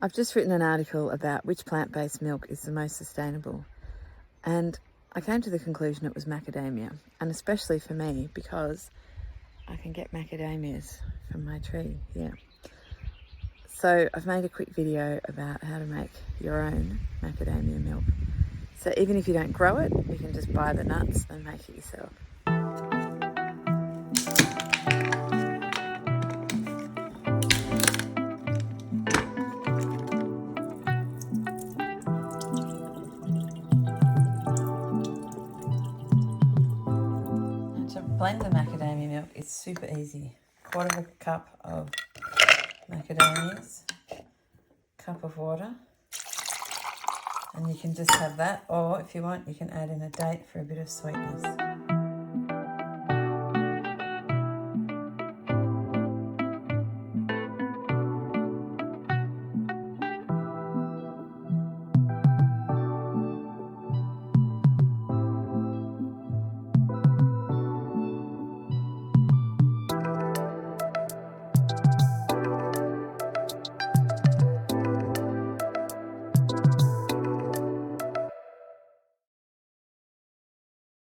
I've just written an article about which plant-based milk is the most sustainable, and I came to the conclusion it was macadamia, and especially for me because I can get macadamias from my tree here. So I've made a quick video about how to make your own macadamia milk. So even if you don't grow it, you can just buy the nuts and make it yourself. To blend the macadamia milk, it's super easy. 1/4 cup of macadamias, cup of water, and you can just have that, or if you want you can add in a date for a bit of sweetness.